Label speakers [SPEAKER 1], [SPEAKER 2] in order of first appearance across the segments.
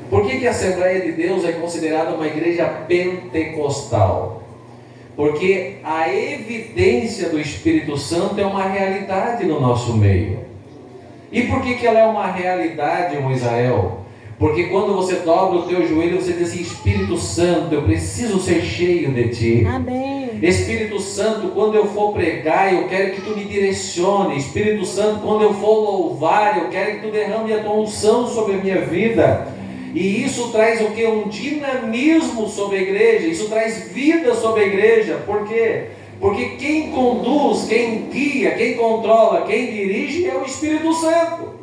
[SPEAKER 1] Por que a Assembleia de Deus é considerada uma igreja pentecostal? Porque a evidência do Espírito Santo é uma realidade no nosso meio. E por que ela é uma realidade, irmão Israel? Porque quando você dobra o teu joelho, você diz assim: Espírito Santo, eu preciso ser cheio de Ti.
[SPEAKER 2] Amém.
[SPEAKER 1] Espírito Santo, quando eu for pregar, eu quero que Tu me direcione. Espírito Santo, quando eu for louvar, eu quero que Tu derrame a Tua unção sobre a minha vida. E isso traz o que? Um dinamismo sobre a igreja. Isso traz vida sobre a igreja. Por quê? Porque quem conduz, quem guia, quem controla, quem dirige é o Espírito Santo.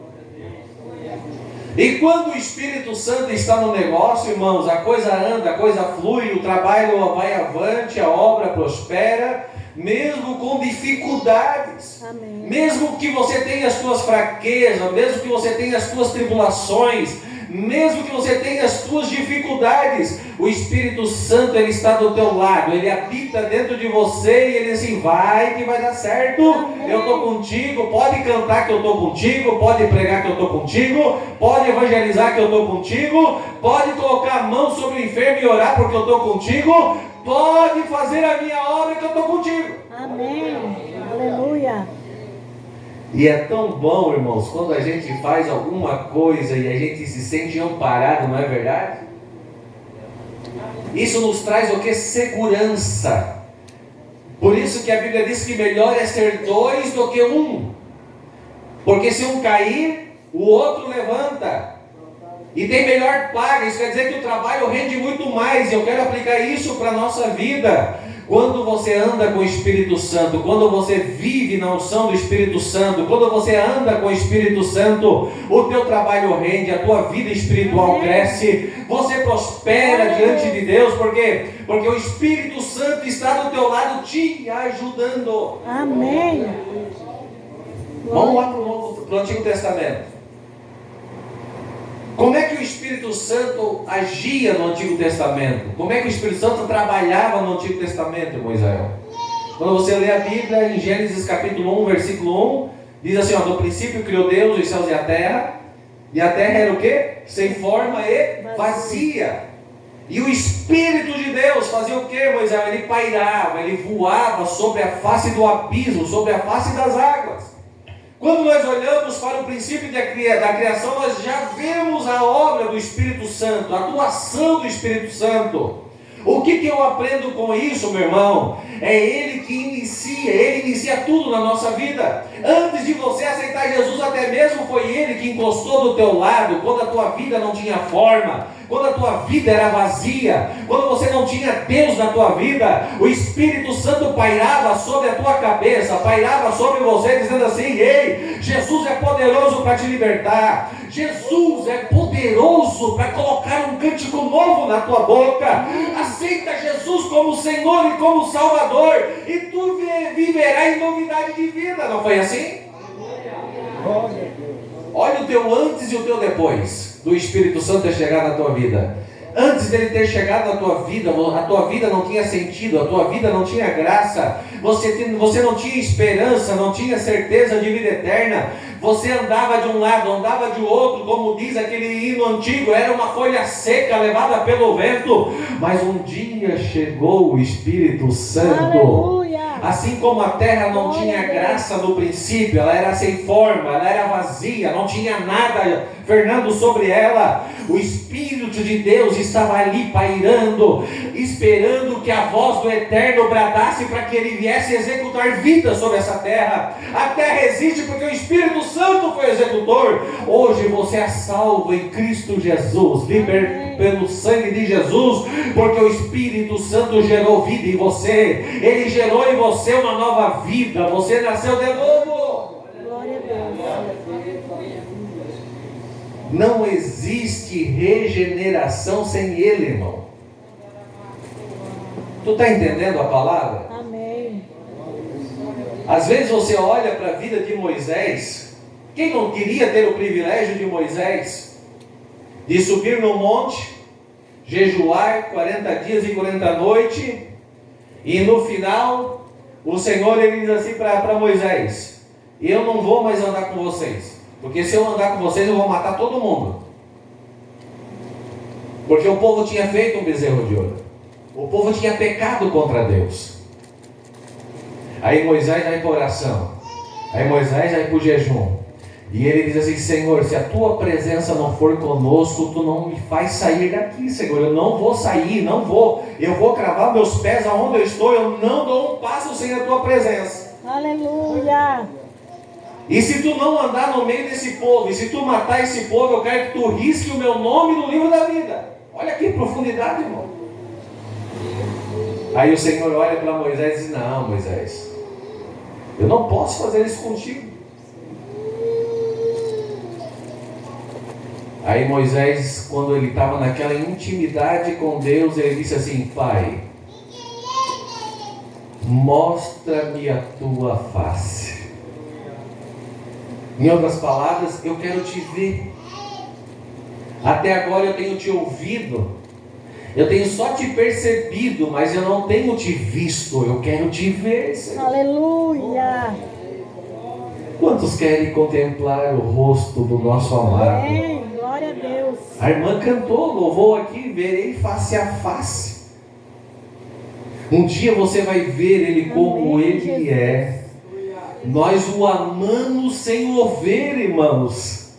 [SPEAKER 1] E quando o Espírito Santo está no negócio, irmãos, a coisa anda, a coisa flui, o trabalho vai avante, a obra prospera, mesmo com dificuldades.
[SPEAKER 2] Amém.
[SPEAKER 1] Mesmo que você tenha as suas fraquezas, mesmo que você tenha as suas tribulações, mesmo que você tenha as suas dificuldades, o Espírito Santo, ele está do teu lado, ele habita dentro de você e ele diz assim: vai que vai dar certo. Amém. Eu estou contigo, pode cantar que eu estou contigo, pode pregar que eu estou contigo, pode evangelizar que eu estou contigo, pode colocar a mão sobre o enfermo e orar porque eu estou contigo, pode fazer a minha obra que eu estou contigo.
[SPEAKER 2] Amém. Aleluia.
[SPEAKER 1] E é tão bom, irmãos, quando a gente faz alguma coisa e a gente se sente amparado, não é verdade? Isso nos traz o que? Segurança. Por isso que a Bíblia diz que melhor é ser dois do que um. Porque se um cair, o outro levanta. E tem melhor paga. Isso quer dizer que o trabalho rende muito mais. E eu quero aplicar isso para a nossa vida. Quando você anda com o Espírito Santo, quando você vive na unção do Espírito Santo, quando você anda com o Espírito Santo, o teu trabalho rende, a tua vida espiritual cresce, você prospera diante de Deus. Por quê? Porque o Espírito Santo está do teu lado te ajudando.
[SPEAKER 2] Amém.
[SPEAKER 1] Vamos lá para o Antigo Testamento. Como é que o Espírito Santo agia no Antigo Testamento? Como é que o Espírito Santo trabalhava no Antigo Testamento, irmão Israel? Quando você lê a Bíblia, em Gênesis capítulo 1, versículo 1, diz assim: no princípio criou Deus os céus e a terra era o quê? Sem forma e vazia. E o Espírito de Deus fazia o quê, Moisés? Ele pairava, ele voava sobre a face do abismo, sobre a face das águas. Quando nós olhamos para o princípio da criação, nós já vemos a obra do Espírito Santo, a atuação do Espírito Santo. O que eu aprendo com isso, meu irmão? É Ele que inicia tudo na nossa vida. Antes de você aceitar Jesus, até mesmo foi Ele que encostou do teu lado, quando a tua vida não tinha forma, quando a tua vida era vazia, quando você não tinha Deus na tua vida, o Espírito Santo pairava sobre a tua cabeça, pairava sobre você, dizendo assim: ei, Jesus é poderoso para te libertar, Jesus é poderoso para colocar um cântico novo na tua boca. Aceita Jesus como Senhor e como Salvador, e tu viverás em novidade de vida. Não foi assim? Olha o teu antes e o teu depois do Espírito Santo ter chegado na tua vida. Antes dele ter chegado na tua vida, a tua vida não tinha sentido, a tua vida não tinha graça, você não tinha esperança, não tinha certeza de vida eterna. Você andava de um lado, andava de outro, como diz aquele hino antigo, era uma folha seca levada pelo vento. Mas um dia chegou o Espírito Santo.
[SPEAKER 2] Aleluia.
[SPEAKER 1] Assim como a terra não tinha graça no princípio, ela era sem forma, ela era vazia, não tinha nada Fernando sobre ela, o Espírito de Deus estava ali pairando, esperando que a voz do Eterno bradasse para que ele viesse executar vida sobre essa terra. A terra existe porque o Espírito Santo foi executor. Hoje você é salvo em Cristo Jesus, liberto pelo sangue de Jesus, porque o Espírito Santo gerou vida em você. Ele gerou em você uma nova vida. Você nasceu de novo.
[SPEAKER 2] Glória a Deus.
[SPEAKER 1] Não existe regeneração sem Ele, irmão. Tu está entendendo a palavra?
[SPEAKER 2] Amém.
[SPEAKER 1] Às vezes você olha para a vida de Moisés. Quem não queria ter o privilégio de Moisés? De subir no monte, jejuar 40 dias e 40 noites, e no final, o Senhor ele diz assim para Moisés: eu não vou mais andar com vocês. Porque se eu andar com vocês, eu vou matar todo mundo. Porque o povo tinha feito um bezerro de ouro. O povo tinha pecado contra Deus. Aí Moisés vai para a oração. Aí Moisés vai para o jejum. E ele diz assim: Senhor, se a tua presença não for conosco, tu não me faz sair daqui, Senhor. Eu não vou sair, não vou. Eu vou cravar meus pés aonde eu estou. Eu não dou um passo sem a tua presença.
[SPEAKER 2] Aleluia.
[SPEAKER 1] E se tu não andar no meio desse povo, e se tu matar esse povo, eu quero que tu risque o meu nome no livro da vida. Olha que profundidade, irmão. Aí o Senhor olha para Moisés e diz: não, Moisés, eu não posso fazer isso contigo. Aí Moisés, quando ele estava naquela intimidade com Deus, ele disse assim: Pai, mostra-me a tua face. Em outras palavras, eu quero te ver. Até agora eu tenho te ouvido, eu tenho só te percebido, mas eu não tenho te visto. Eu quero te ver, Senhor.
[SPEAKER 2] Aleluia.
[SPEAKER 1] Quantos querem contemplar o rosto do nosso amado?
[SPEAKER 2] Amém. Glória a Deus.
[SPEAKER 1] A irmã cantou, louvou aqui: verei face a face. Um dia você vai ver Ele como
[SPEAKER 2] Amém,
[SPEAKER 1] Ele
[SPEAKER 2] Jesus.
[SPEAKER 1] é. Nós o amamos sem o ver, irmãos.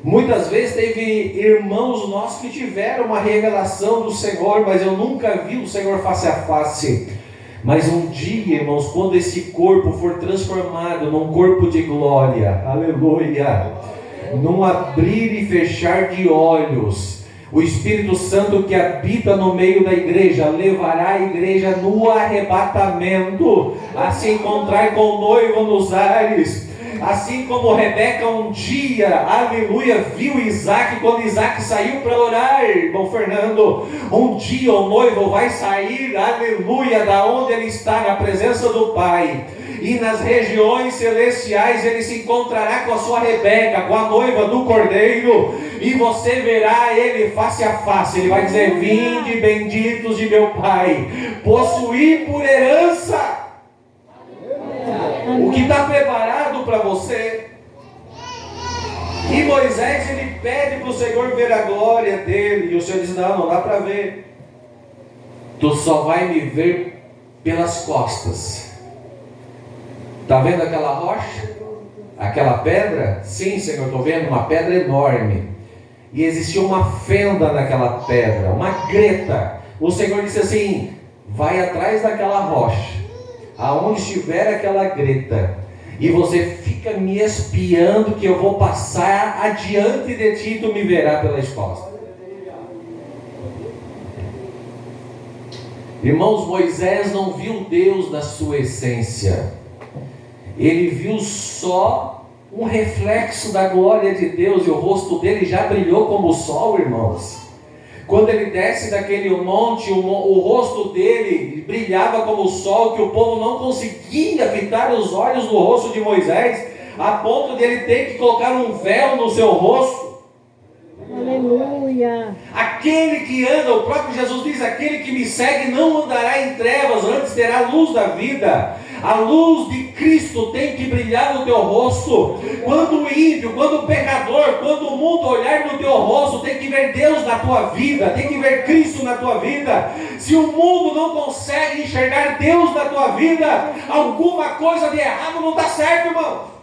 [SPEAKER 1] Muitas vezes teve irmãos nossos que tiveram uma revelação do Senhor, mas eu nunca vi o Senhor face a face. Mas um dia, irmãos, quando esse corpo for transformado num corpo de glória, aleluia, num abrir e fechar de olhos, o Espírito Santo que habita no meio da igreja levará a igreja no arrebatamento a se encontrar com o noivo nos ares. Assim como Rebeca um dia, aleluia, viu Isaac, quando Isaac saiu para orar, irmão Fernando, um dia o noivo vai sair, aleluia, da onde ele está, na presença do Pai, e nas regiões celestiais ele se encontrará com a sua Rebeca, com a noiva do Cordeiro, e você verá ele face a face. Ele vai dizer: vinde benditos de meu Pai, possuí por herança o que está preparado para você. E Moisés, ele pede para o Senhor ver a glória dele, e o Senhor diz: não dá para ver, tu só vai me ver pelas costas. Está vendo aquela rocha? Aquela pedra? Sim, Senhor, estou vendo uma pedra enorme, e existia uma fenda naquela pedra, uma greta. O Senhor disse assim: vai atrás daquela rocha, aonde estiver aquela greta, e você fica me espiando, que eu vou passar adiante de ti e tu me verá pelas costas. Irmãos, Moisés não viu Deus na sua essência, ele viu só um reflexo da glória de Deus, e o rosto dele já brilhou como o sol, irmãos. Quando ele desce daquele monte, o rosto dele brilhava como o sol, que o povo não conseguia fitar os olhos no rosto de Moisés, a ponto de ele ter que colocar um véu no seu rosto.
[SPEAKER 2] Aleluia.
[SPEAKER 1] Aquele que anda, o próprio Jesus diz: aquele que me segue não andará em trevas, antes terá a luz da vida. A luz de Cristo tem que brilhar no teu rosto. Quando o ímpio, quando o pecador, quando o mundo olhar no teu rosto, tem que ver Deus na tua vida, tem que ver Cristo na tua vida. Se o mundo não consegue enxergar Deus na tua vida, alguma coisa de errado não está certo, irmão.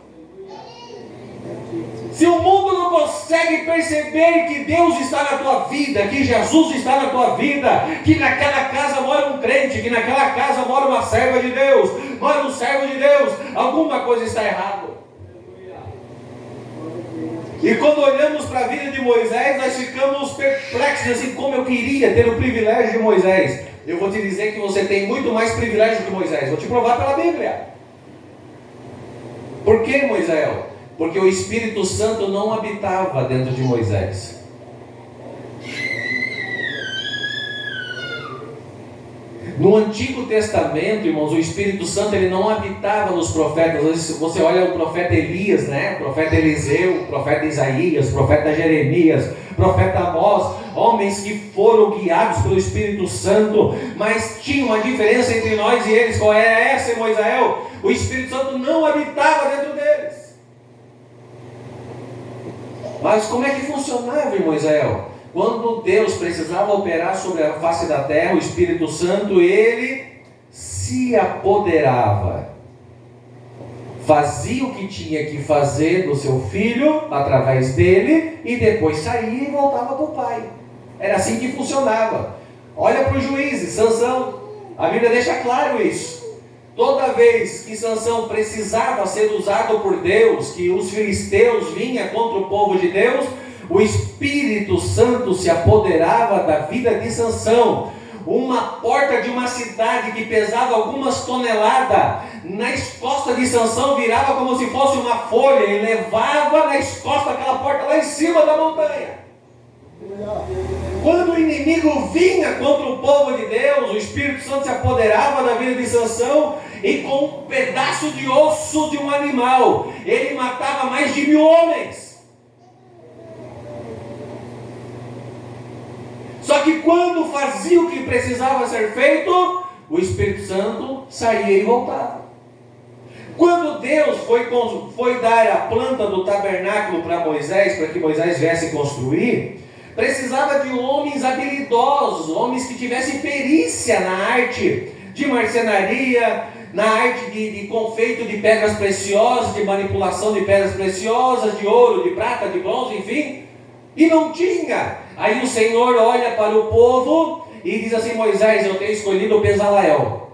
[SPEAKER 1] Se o mundo não consegue perceber que Deus está na tua vida, que Jesus está na tua vida, que naquela casa mora um crente, que naquela casa mora uma serva de Deus, mora um servo de Deus, alguma coisa está errada. E quando olhamos para a vida de Moisés, nós ficamos perplexos, assim: como eu queria ter o privilégio de Moisés. Eu vou te dizer que você tem muito mais privilégio que Moisés. Vou te provar pela Bíblia. Por que, Moisés? Porque o Espírito Santo não habitava dentro de Moisés. No Antigo Testamento, irmãos, o Espírito Santo ele não habitava nos profetas. Você olha o profeta Elias, né? O profeta Eliseu, o profeta Isaías, o profeta Jeremias, o profeta Amós, homens que foram guiados pelo Espírito Santo, mas tinha uma diferença entre nós e eles. Qual era essa, Moisés? O Espírito Santo não habitava dentro deles. Mas como é que funcionava, irmão Israel? Quando Deus precisava operar sobre a face da terra, o Espírito Santo, ele se apoderava, fazia o que tinha que fazer do seu filho, através dele, e depois saía e voltava para o pai. Era assim que funcionava. Olha para os juízes, Sansão, a Bíblia deixa claro isso. Toda vez que Sansão precisava ser usado por Deus, que os filisteus vinham contra o povo de Deus, o Espírito Santo se apoderava da vida de Sansão. Uma porta de uma cidade que pesava algumas toneladas, nas costas de Sansão virava como se fosse uma folha, e levava nas costas aquela porta lá em cima da montanha. Quando o inimigo vinha contra o povo de Deus, o Espírito Santo se apoderava da vida de Sansão, e com um pedaço de osso de um animal, ele matava mais de 1000 homens. Só que quando fazia o que precisava ser feito, o Espírito Santo saía e voltava. Quando Deus foi dar a planta do tabernáculo para Moisés, para que Moisés viesse construir, precisava de homens habilidosos, homens que tivessem perícia na arte de marcenaria, na arte de confeito de pedras preciosas, de manipulação de pedras preciosas, de ouro, de prata, de bronze, enfim. E não tinha. Aí o Senhor olha para o povo e diz assim: Moisés, eu tenho escolhido o Bezaleel,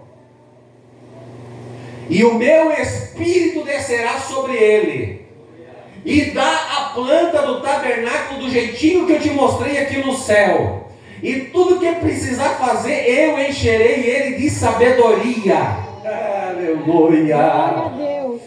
[SPEAKER 1] e o meu Espírito descerá sobre ele, e dá a planta do tabernáculo do jeitinho que eu te mostrei aqui no céu, e tudo que precisar fazer, eu encherei ele de sabedoria. Aleluia.
[SPEAKER 2] Glória a Deus.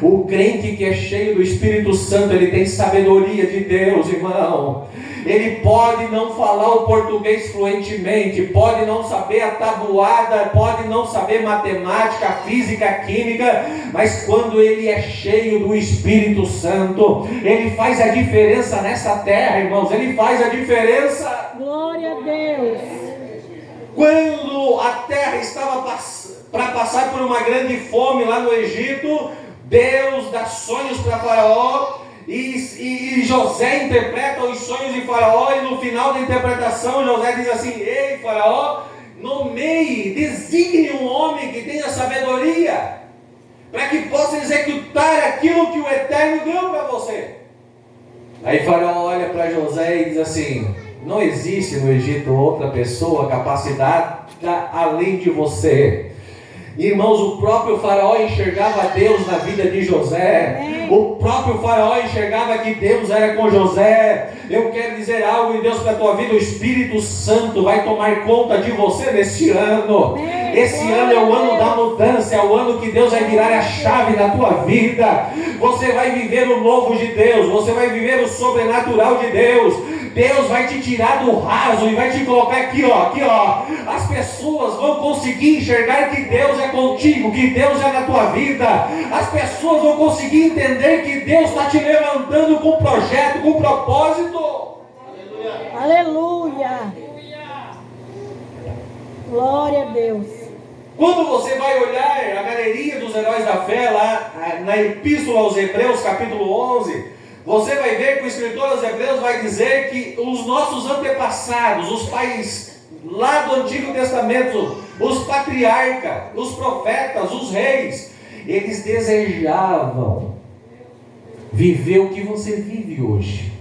[SPEAKER 1] O crente que é cheio do Espírito Santo, ele tem sabedoria de Deus, irmão. Ele pode não falar o português fluentemente, pode não saber a tabuada, pode não saber matemática, física, química, mas quando ele é cheio do Espírito Santo, ele faz a diferença nessa terra, irmãos. Ele faz a diferença.
[SPEAKER 2] Glória a Deus.
[SPEAKER 1] Quando a terra estava para passar por uma grande fome lá no Egito, Deus dá sonhos para Faraó, e José interpreta os sonhos de Faraó, e no final da interpretação José diz assim: ei Faraó, nomeie, designe um homem que tenha sabedoria, para que possa executar aquilo que o Eterno deu para você. Aí Faraó olha para José e diz assim: não existe no Egito outra pessoa capacitada além de você. Irmãos, o próprio Faraó enxergava Deus na vida de José. O próprio Faraó enxergava que Deus era com José. Eu quero dizer algo em Deus para a tua vida: o Espírito Santo vai tomar conta de você neste ano. Esse ano é o ano da mudança, é o ano que Deus vai virar a chave da tua vida. Você vai viver o novo de Deus, você vai viver o sobrenatural de Deus. Deus vai te tirar do raso e vai te colocar aqui, ó. As pessoas vão conseguir enxergar que Deus é contigo, que Deus é na tua vida. As pessoas vão conseguir entender que Deus está te levantando com projeto, com propósito.
[SPEAKER 2] Aleluia. Glória a Deus.
[SPEAKER 1] Quando você vai olhar a galeria dos heróis da fé, lá na Epístola aos Hebreus, capítulo 11, você vai ver que o escritor aos Hebreus vai dizer que os nossos antepassados, os pais lá do Antigo Testamento, os patriarcas, os profetas, os reis, eles desejavam viver o que você vive hoje.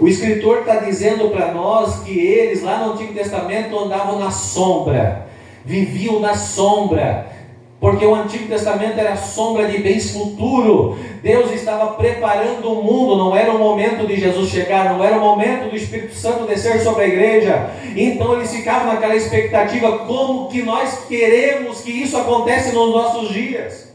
[SPEAKER 1] O escritor está dizendo para nós que eles lá no Antigo Testamento andavam na sombra, viviam na sombra, porque o Antigo Testamento era sombra de bens futuro. Deus estava preparando o mundo, não era o momento de Jesus chegar, não era o momento do Espírito Santo descer sobre a igreja. Então eles ficavam naquela expectativa: como que nós queremos que isso aconteça nos nossos dias?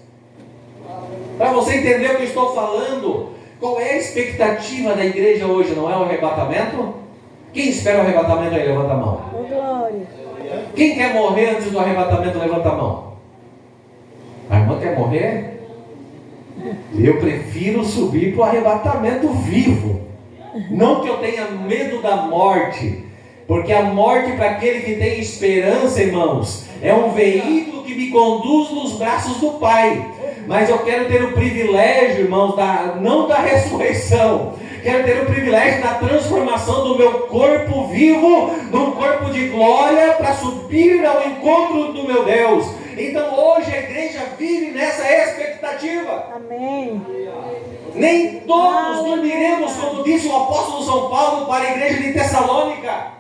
[SPEAKER 1] Para você entender o que eu estou falando, qual é a expectativa da igreja hoje? Não é o arrebatamento? Quem espera o arrebatamento aí? Levanta a mão.
[SPEAKER 2] Oh, glória.
[SPEAKER 1] Quem quer morrer antes do arrebatamento? Levanta a mão. A irmã quer morrer? Eu prefiro subir para o arrebatamento vivo. Não que eu tenha medo da morte, porque a morte, para aquele que tem esperança, irmãos, é um veículo que me conduz nos braços do Pai. Mas eu quero ter o privilégio, irmãos, não da ressurreição. Quero ter o privilégio da transformação do meu corpo vivo num corpo de glória para subir ao encontro do meu Deus. Então hoje a igreja vive nessa expectativa.
[SPEAKER 2] Amém.
[SPEAKER 1] Nem todos dormiremos, como disse o apóstolo São Paulo para a igreja de Tessalônica.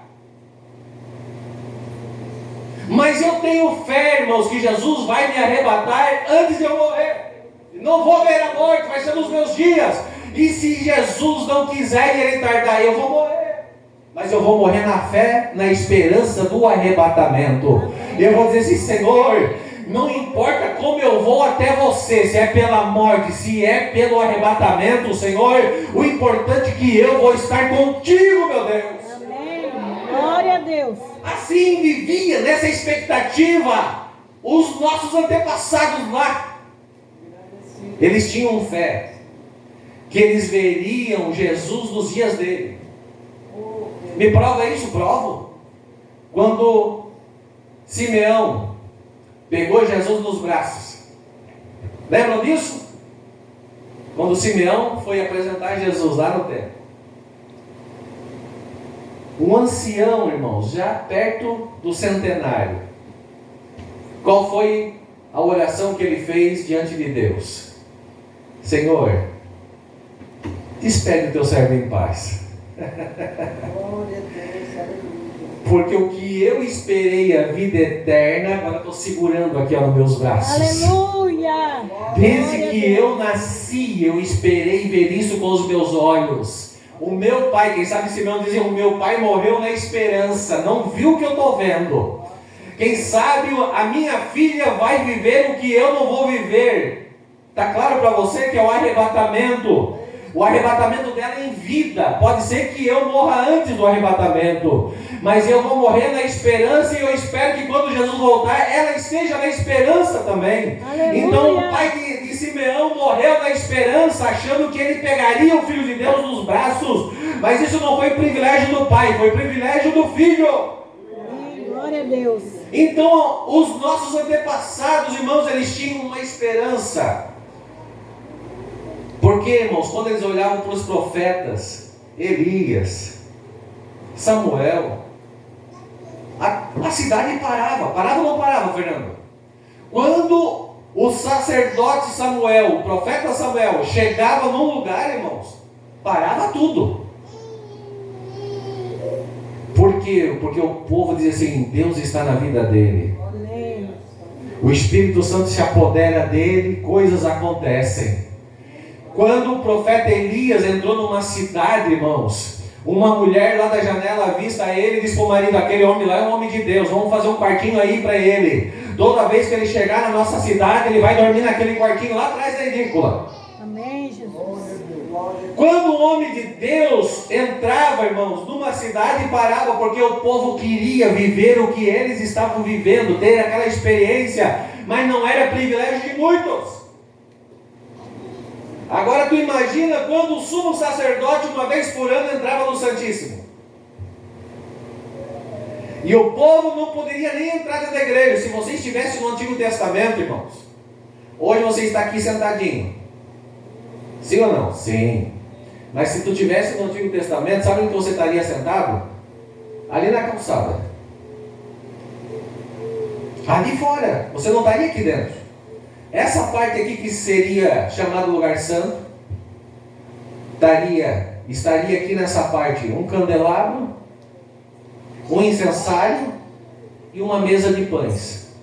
[SPEAKER 1] Mas eu tenho fé, irmãos, que Jesus vai me arrebatar antes de eu morrer. Não vou ver a morte, vai ser nos meus dias. E se Jesus não quiser e ele tardar, eu vou morrer. Mas eu vou morrer na fé, na esperança do arrebatamento. Eu vou dizer assim: Senhor, não importa como eu vou até você, se é pela morte, se é pelo arrebatamento, Senhor, o importante é que eu vou estar contigo, meu Deus.
[SPEAKER 2] Amém. Glória a Deus.
[SPEAKER 1] Assim vivia nessa expectativa os nossos antepassados lá. Eles tinham fé que eles veriam Jesus nos dias dele. Me prova isso? Provo. Quando Simeão pegou Jesus nos braços, lembram disso? Quando Simeão foi apresentar Jesus lá no templo, um ancião, irmãos, já perto do centenário, qual foi a oração que ele fez diante de Deus? Senhor, despede o teu servo em paz. Porque o que eu esperei a vida eterna, agora estou segurando aqui nos meus braços.
[SPEAKER 2] Aleluia!
[SPEAKER 1] Desde que eu nasci, eu esperei ver isso com os meus olhos. O meu pai, quem sabe Simeão dizia, o meu pai morreu na esperança, não viu o que eu estou vendo. Quem sabe a minha filha vai viver o que eu não vou viver. Está claro para você que é o arrebatamento? O arrebatamento dela em vida. Pode ser que eu morra antes do arrebatamento, mas eu vou morrer na esperança, e eu espero que quando Jesus voltar, ela esteja na esperança também.
[SPEAKER 2] Aleluia.
[SPEAKER 1] Então o pai de Simeão morreu na esperança, achando que ele pegaria o Filho de Deus nos braços. Mas isso não foi privilégio do pai, foi privilégio do filho.
[SPEAKER 2] Amém. Glória a Deus.
[SPEAKER 1] Então os nossos antepassados, irmãos, eles tinham uma esperança. Porque, irmãos, quando eles olhavam para os profetas, Elias, Samuel, a cidade parava. Parava ou não parava, Fernando? Quando o sacerdote Samuel, o profeta Samuel, chegava num lugar, irmãos, parava tudo. Por quê? Porque o povo dizia assim: Deus está na vida dele.
[SPEAKER 2] Amém.
[SPEAKER 1] O Espírito Santo se apodera dele, coisas acontecem. Quando o profeta Elias entrou numa cidade, irmãos, uma mulher lá da janela avista ele e disse para o marido: aquele homem lá é um homem de Deus, vamos fazer um quartinho aí para ele. Toda vez que ele chegar na nossa cidade, ele vai dormir naquele quartinho lá atrás da edícula.
[SPEAKER 2] Amém, Jesus.
[SPEAKER 1] Quando o homem de Deus entrava, irmãos, numa cidade, parava, porque o povo queria viver o que eles estavam vivendo, ter aquela experiência, mas não era privilégio de muitos. Agora tu imagina quando o sumo sacerdote, uma vez por ano, entrava no Santíssimo. E o povo não poderia nem entrar dentro da igreja. Se você estivesse no Antigo Testamento, irmãos, hoje você está aqui sentadinho. Sim ou não? Sim. Mas se tu estivesse no Antigo Testamento, sabe onde você estaria sentado? Ali na calçada. Ali fora. Você não estaria aqui dentro. Essa parte aqui que seria chamado lugar santo, estaria aqui nessa parte um candelabro, um incensário e uma mesa de pães.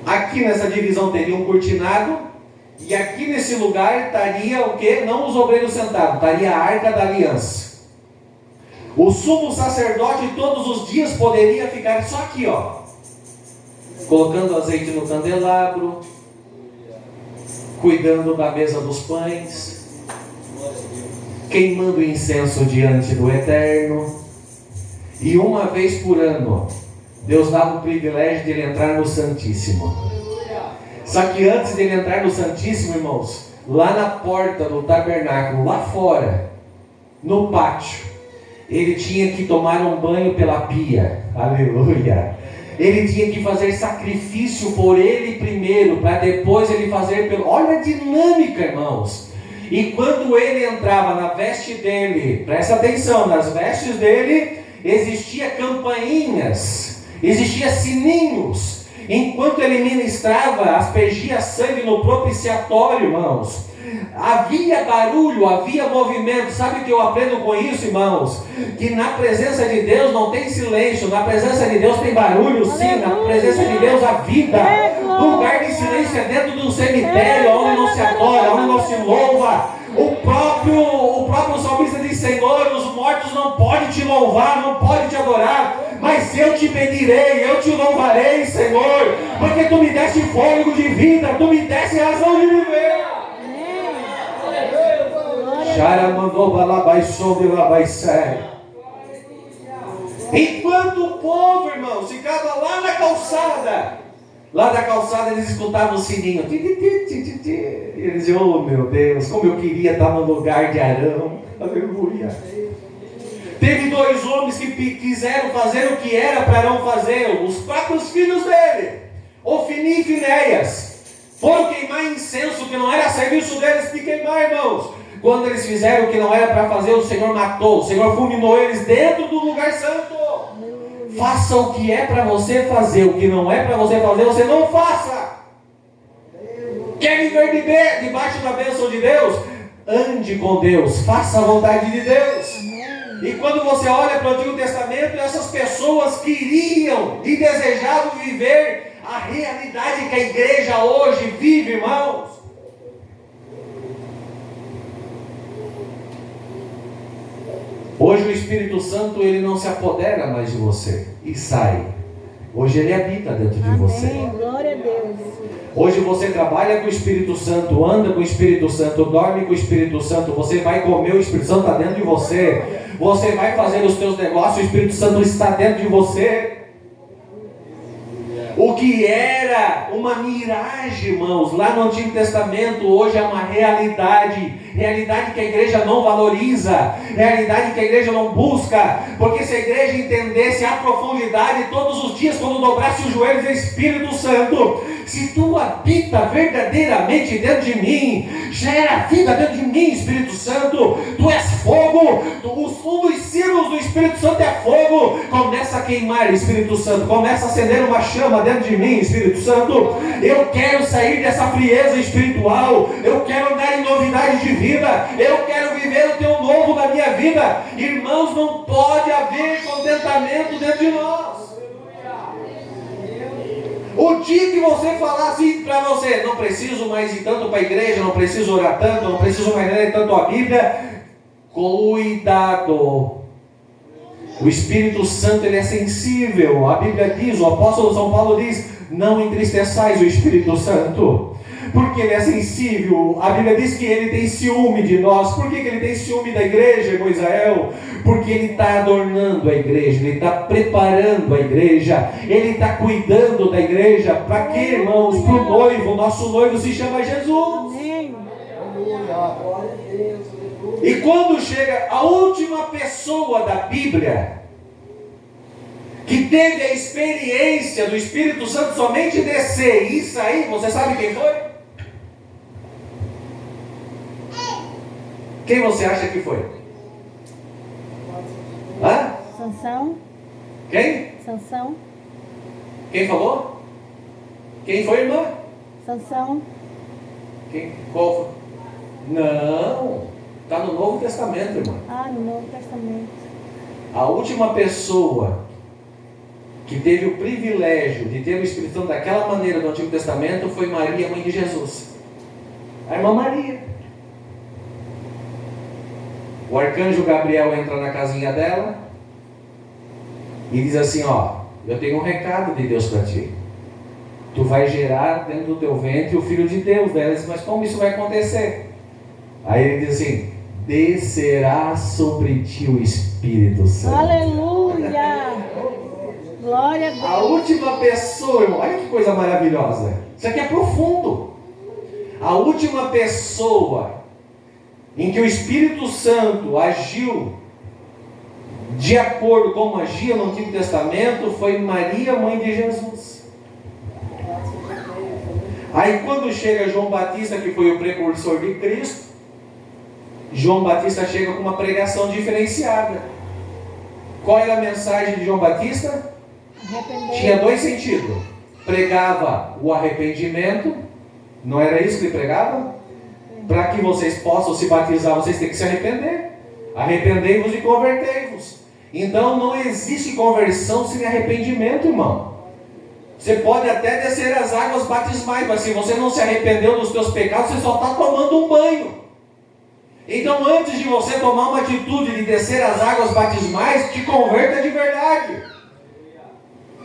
[SPEAKER 1] Aqui nessa divisão teria um cortinado, e aqui nesse lugar estaria o que? Não os obreiros sentados, estaria a arca da aliança. O sumo sacerdote todos os dias poderia ficar só aqui, ó, colocando azeite no candelabro, cuidando da mesa dos pães, queimando incenso diante do Eterno. E uma vez por ano, Deus dava o privilégio de ele entrar no Santíssimo. Só que antes de ele entrar no Santíssimo, irmãos, lá na porta do tabernáculo, lá fora, no pátio, ele tinha que tomar um banho pela pia. Aleluia! Ele tinha que fazer sacrifício por ele primeiro, para depois ele fazer pelo... Olha a dinâmica, irmãos. E quando ele entrava na veste dele, presta atenção, nas vestes dele existia campainhas, existia sininhos. Enquanto ele ministrava, aspergia sangue no propiciatório, irmãos. Havia barulho, havia movimento. Sabe o que eu aprendo com isso, irmãos? Que na presença de Deus não tem silêncio. Na presença de Deus tem barulho, sim. Na presença de Deus há vida. O lugar de silêncio é dentro de um cemitério, onde não se adora, onde não se louva. O próprio salmista diz: Senhor, os mortos não podem te louvar, não podem te adorar, mas eu te bendirei, eu te louvarei, Senhor, porque tu me deste fôlego de vida, tu me deste razão de viver. Enquanto o povo, irmãos, ficava lá na calçada, eles escutavam o sininho. E eles diziam: oh meu Deus, como eu queria estar no lugar de Arão. Aleluia. Teve 2 homens que quiseram fazer o que era para Arão fazer. Os próprios filhos dele, Ofni e Finéias, foram queimar incenso, que não era serviço deles de queimar, irmãos. Quando eles fizeram o que não era para fazer, o Senhor matou, o Senhor fulminou eles dentro do lugar santo. Faça o que é para você fazer, o que não é para você fazer, você não faça. Quer viver debaixo da bênção de Deus? Ande com Deus, faça a vontade de Deus. E quando você olha para o Antigo Testamento, essas pessoas queriam e desejavam viver a realidade que a igreja hoje vive, irmãos. Hoje o Espírito Santo, ele não se apodera mais de você e sai. Hoje ele habita dentro de você.
[SPEAKER 2] Glória a Deus.
[SPEAKER 1] Hoje você trabalha com o Espírito Santo, anda com o Espírito Santo, dorme com o Espírito Santo, você vai comer, o Espírito Santo está dentro de você. Você vai fazer os teus negócios, o Espírito Santo está dentro de você. O que era uma miragem, irmãos, lá no Antigo Testamento, hoje é uma realidade que a igreja não valoriza, realidade que a igreja não busca, porque se a igreja entendesse a profundidade, todos os dias, quando dobrasse os joelhos, é Espírito Santo, se tu habita verdadeiramente dentro de mim, gera vida dentro de mim, Espírito Santo, tu és fogo, um dos símbolos do Espírito Santo é fogo. Começa a queimar, Espírito Santo, começa a acender uma chama dentro de mim, Espírito Santo. Eu quero sair dessa frieza espiritual, eu quero andar em novidade de vida, eu quero viver o teu novo na minha vida. Irmãos, não pode haver contentamento dentro de nós. O dia que você falar assim para você: não preciso mais ir tanto para a igreja, não preciso orar tanto, não preciso mais ler tanto a Bíblia, cuidado. O Espírito Santo, ele é sensível. A Bíblia diz, o apóstolo São Paulo diz: não entristeçais o Espírito Santo, porque ele é sensível. A Bíblia diz que ele tem ciúme de nós. Por que ele tem ciúme da igreja, irmão Israel? Porque ele está adornando a igreja, ele está preparando a igreja, ele está cuidando da igreja. Para quê, irmãos? Para o noivo. Nosso noivo se chama Jesus. E quando chega a última pessoa da Bíblia que teve a experiência do Espírito Santo somente descer e sair, você sabe quem foi? Quem você acha que foi? Hã?
[SPEAKER 2] Sansão.
[SPEAKER 1] Quem?
[SPEAKER 2] Sansão.
[SPEAKER 1] Quem falou? Quem foi, irmã?
[SPEAKER 2] Sansão.
[SPEAKER 1] Quem? Qual foi? Não, está no Novo Testamento, irmã.
[SPEAKER 2] Ah, no Novo Testamento.
[SPEAKER 1] A última pessoa que teve o privilégio de ter o Espírito Santo daquela maneira no Antigo Testamento foi Maria, mãe de Jesus. A irmã Maria. O arcanjo Gabriel entra na casinha dela e diz assim: ó, eu tenho um recado de Deus para ti. Tu vai gerar dentro do teu ventre o Filho de Deus. Ela diz: mas como isso vai acontecer? Aí ele diz assim: descerá sobre ti o Espírito Santo.
[SPEAKER 2] Aleluia! Glória a Deus.
[SPEAKER 1] A última pessoa, irmão, olha que coisa maravilhosa. Isso aqui é profundo. A última pessoa em que o Espírito Santo agiu de acordo com como agia no Antigo Testamento, foi Maria, mãe de Jesus. Aí quando chega João Batista, que foi o precursor de Cristo, João Batista chega com uma pregação diferenciada. Qual era a mensagem de João Batista? Tinha dois sentidos. Pregava o arrependimento, não era isso que ele pregava? Para que vocês possam se batizar, vocês têm que se arrepender. Arrependei-vos e convertei-vos. Então não existe conversão sem arrependimento, irmão. Você pode até descer as águas batismais, mas se você não se arrependeu dos seus pecados, você só está tomando um banho. Então, antes de você tomar uma atitude de descer as águas batismais, te converta de verdade.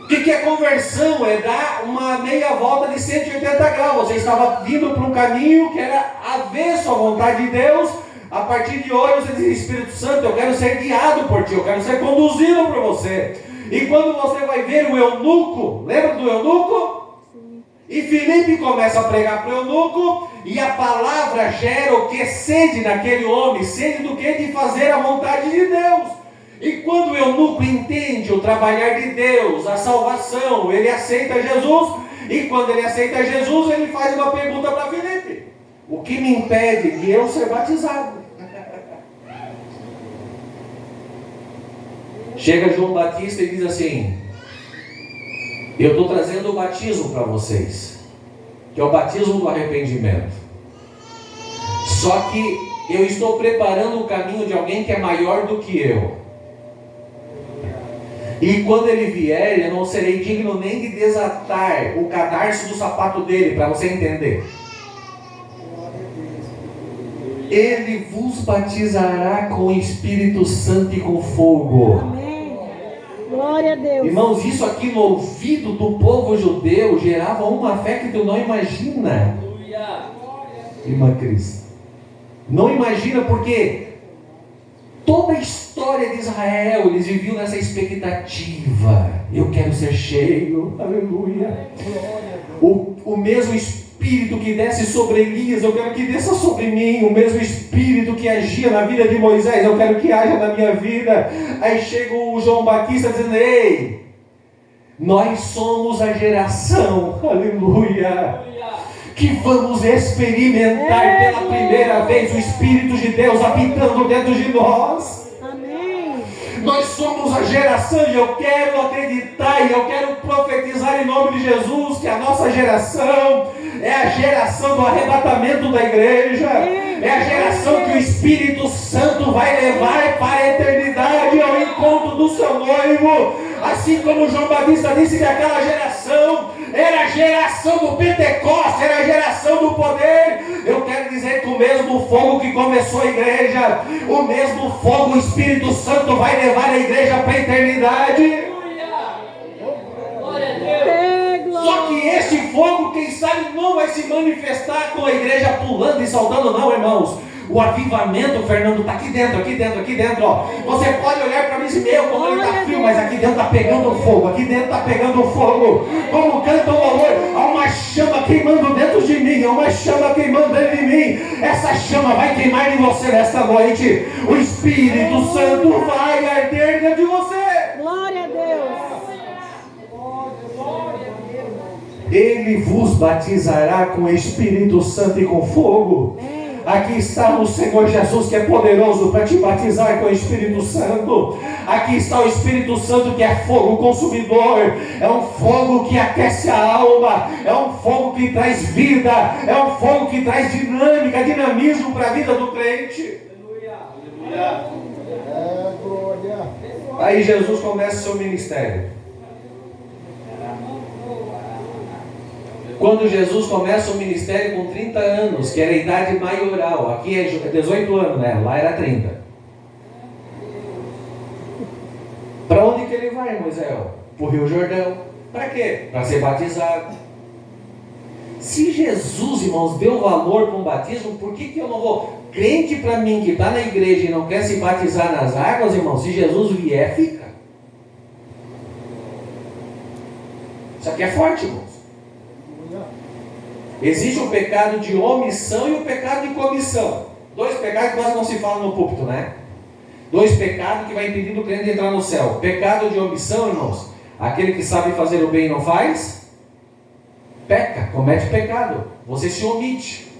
[SPEAKER 1] O que é conversão? É dar uma meia volta de 180 graus. Você estava vindo para um caminho que era avesso à vontade de Deus. A partir de hoje você diz: Espírito Santo, eu quero ser guiado por ti, eu quero ser conduzido por você. E quando você vai ver o eunuco, lembra do eunuco? Sim. E Filipe começa a pregar para o eunuco, e a palavra gera o que? Sede naquele homem. Sede do que? De fazer a vontade de Deus. E quando o eunuco entende o trabalhar de Deus, a salvação, ele aceita Jesus. E quando ele aceita Jesus, ele faz uma pergunta para Filipe: o que me impede de eu ser batizado? Chega João Batista e diz assim: eu estou trazendo o batismo para vocês, que é o batismo do arrependimento. Só que eu estou preparando o caminho de alguém que é maior do que eu. E quando ele vier, eu não serei digno nem de desatar o cadarço do sapato dele, para você entender. Ele vos batizará com o Espírito Santo e com fogo.
[SPEAKER 2] Amém. Glória a Deus.
[SPEAKER 1] Irmãos, isso aqui no ouvido do povo judeu gerava uma fé que tu não imagina. Irmã Cris, não imagina, porque toda a história de Israel, eles viviam nessa expectativa. Eu quero ser cheio, aleluia. O mesmo Espírito que desce sobre Elias, eu quero que desça sobre mim. O mesmo Espírito que agia na vida de Moisés, eu quero que haja na minha vida. Aí chega o João Batista dizendo: ei, nós somos a geração, aleluia, que vamos experimentar pela primeira vez o Espírito de Deus habitando dentro de nós.
[SPEAKER 2] Amém.
[SPEAKER 1] Nós somos a geração, e eu quero acreditar, e eu quero profetizar em nome de Jesus, que a nossa geração é a geração do arrebatamento da igreja. É a geração que o Espírito Santo vai levar para a eternidade, ao encontro do seu noivo. Assim como João Batista disse que aquela geração era a geração do Pentecostes, era a geração do poder. Eu quero dizer que o mesmo fogo que começou a igreja, o mesmo fogo, o Espírito Santo vai levar a igreja para a eternidade. Só que esse fogo, quem sabe, não vai se manifestar com a igreja pulando e saltando, não, irmãos. O avivamento, Fernando, está aqui dentro, ó. Você pode olhar para mim e dizer: meu, como ele está frio, mas aqui dentro está pegando fogo, Como canta o louvor, há uma chama queimando dentro de mim, Essa chama vai queimar em você nesta noite. O Espírito Santo vai arder dentro de você.
[SPEAKER 2] Glória a Deus.
[SPEAKER 1] Ele vos batizará com o Espírito Santo e com fogo. Aqui está o Senhor Jesus, que é poderoso para te batizar com o Espírito Santo. Aqui está o Espírito Santo, que é fogo consumidor. É um fogo que aquece a alma. É um fogo que traz vida. É um fogo que traz dinâmica, dinamismo para a vida do crente. Aí Jesus começa o seu ministério. Quando Jesus começa o ministério com 30 anos, que era a idade maioral, aqui é 18 anos, né? Lá era 30. Para onde que ele vai, Moisés? Para o Rio Jordão. Para quê? Para ser batizado. Se Jesus, irmãos, deu valor para um batismo, por que eu não vou? Crente para mim que está na igreja e não quer se batizar nas águas, irmãos, se Jesus vier, fica. Isso aqui é forte, irmãos. Existe o pecado de omissão e o pecado de comissão. Dois pecados que quase não se falam no púlpito, né? Dois pecados que vai impedir do crente de entrar no céu. Pecado de omissão, irmãos. Aquele que sabe fazer o bem e não faz, peca, comete pecado. Você se omite.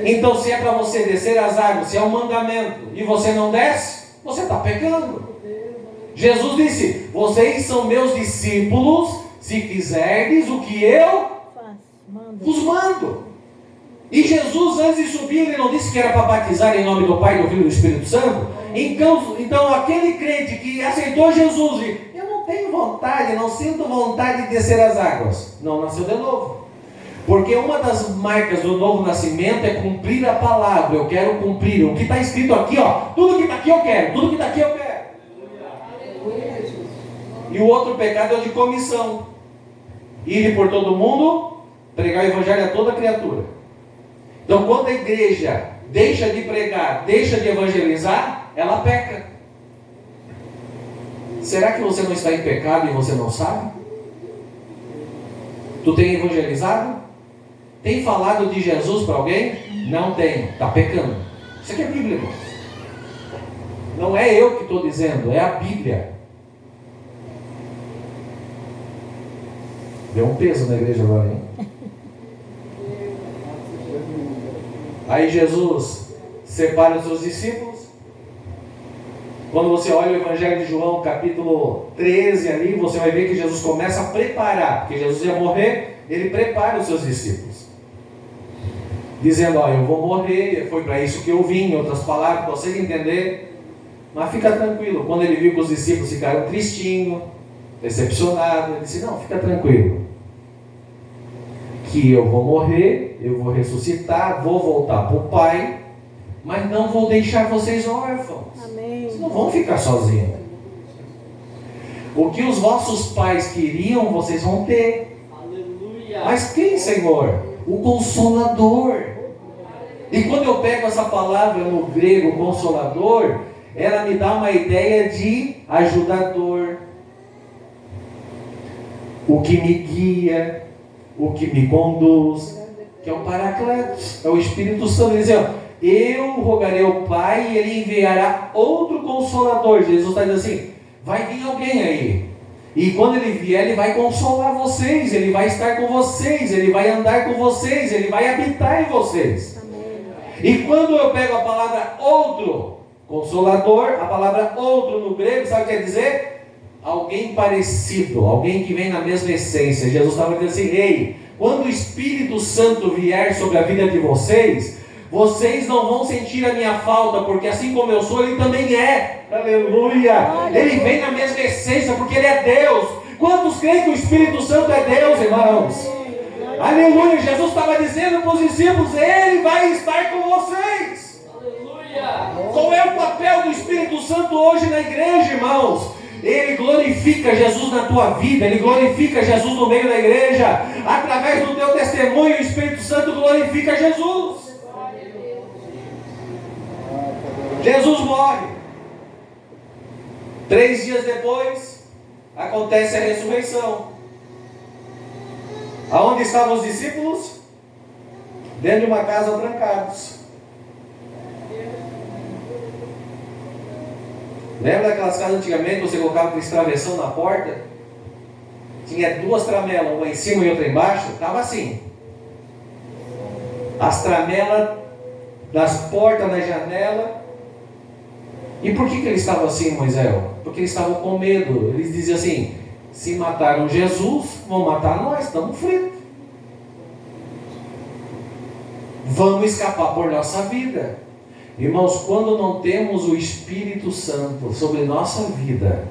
[SPEAKER 1] Então, se é para você descer as águas, se é um mandamento, e você não desce, você está pecando. Jesus disse: vocês são meus discípulos, se fizerdes o que eu vos mando. E Jesus, antes de subir, ele não disse que era para batizar em nome do Pai, do Filho e do Espírito Santo? Então aquele crente que aceitou Jesus e eu não tenho vontade, não sinto vontade de descer as águas, não nasceu de novo. Porque uma das marcas do novo nascimento é cumprir a palavra. Eu quero cumprir o que está escrito aqui, ó. Tudo que está aqui eu quero, tudo que está aqui eu quero. E o outro pecado é o de comissão. Ir por todo mundo, pregar o evangelho a toda criatura. Então, quando a igreja deixa de pregar, deixa de evangelizar, ela peca. Será que você não está em pecado e você não sabe? Tu tem evangelizado? Tem falado de Jesus para alguém? Não tem, está pecando. Isso aqui é a Bíblia, irmãos. Não é eu que estou dizendo, é a Bíblia. Deu um peso na igreja agora, hein? Aí Jesus separa os seus discípulos. Quando você olha o Evangelho de João, capítulo 13 ali, você vai ver que Jesus começa a preparar, porque Jesus ia morrer, ele prepara os seus discípulos. Dizendo, ó, eu vou morrer, foi para isso que eu vim, em outras palavras, para vocês entenderem. Mas fica tranquilo. Quando ele viu que os discípulos ficaram tristinhos, decepcionados, ele disse, não, fica tranquilo. Que eu vou morrer, eu vou ressuscitar, vou voltar para o Pai, mas não vou deixar vocês órfãos.
[SPEAKER 2] Amém.
[SPEAKER 1] Vocês não vão ficar sozinhos. O que os vossos pais queriam, vocês vão ter. Aleluia. Mas quem, Senhor? O Consolador. E quando eu pego essa palavra no grego, Consolador, ela me dá uma ideia de ajudador, o que me guia, o que me conduz, que é o Paracletos, é o Espírito Santo. Ele diz, eu rogarei ao Pai e Ele enviará outro Consolador. Jesus está dizendo assim, vai vir alguém aí, e quando Ele vier, Ele vai consolar vocês, Ele vai estar com vocês, Ele vai andar com vocês, Ele vai habitar em vocês. Amém. E quando eu pego a palavra outro, Consolador, a palavra outro no grego, sabe o que quer dizer? Alguém parecido, alguém que vem na mesma essência. Jesus estava dizendo assim, ei, quando o Espírito Santo vier sobre a vida de vocês, vocês não vão sentir a minha falta, porque assim como eu sou, Ele também é. Aleluia! Ele vem na mesma essência, porque Ele é Deus. Quantos creem que o Espírito Santo é Deus, irmãos? Aleluia! Jesus estava dizendo para os discípulos, Ele vai estar com vocês. Aleluia! Qual é o papel do Espírito Santo hoje na igreja, irmãos? Ele glorifica Jesus na tua vida, Ele glorifica Jesus no meio da igreja. Através do teu testemunho, o Espírito Santo glorifica Jesus. Jesus morre. 3 dias depois, acontece a ressurreição. Aonde estavam os discípulos? Dentro de uma casa trancados. Lembra daquelas casas antigamente, você colocava aquele travessão na porta? Tinha 2 tramelas, uma em cima e outra embaixo. Estava assim. As tramelas das portas na janela. E por que eles estavam assim, Moisés? Porque eles estavam com medo. Eles diziam assim, se mataram Jesus, vão matar nós, estamos fritos. Vamos escapar por nossa vida. Irmãos, quando não temos o Espírito Santo sobre nossa vida,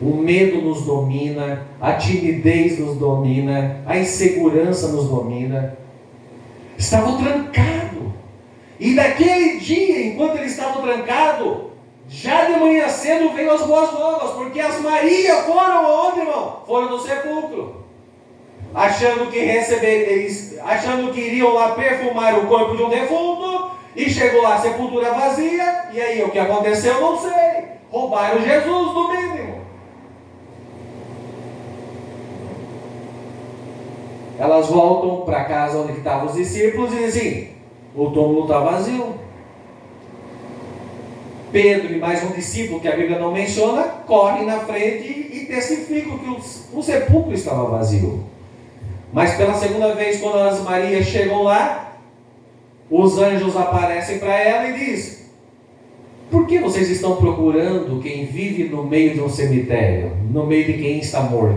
[SPEAKER 1] o medo nos domina, a timidez nos domina, a insegurança nos domina. Estavam trancados. E daquele dia, enquanto eles estavam trancados, já de manhã cedo veio as boas novas, porque as Maria foram aonde, irmão? Foram no sepulcro. Achando que iriam lá perfumar o corpo de um defunto. E chegou lá a sepultura vazia. E aí o que aconteceu? Não sei. Roubaram Jesus no mínimo. Elas voltam para casa onde estavam os discípulos e dizem, o túmulo está vazio. Pedro e mais um discípulo que a Bíblia não menciona, correm na frente e testificam que o sepulcro estava vazio. Mas pela segunda vez, quando as Marias chegam lá, os anjos aparecem para ela e dizem: por que vocês estão procurando quem vive no meio de um cemitério, no meio de quem está morto?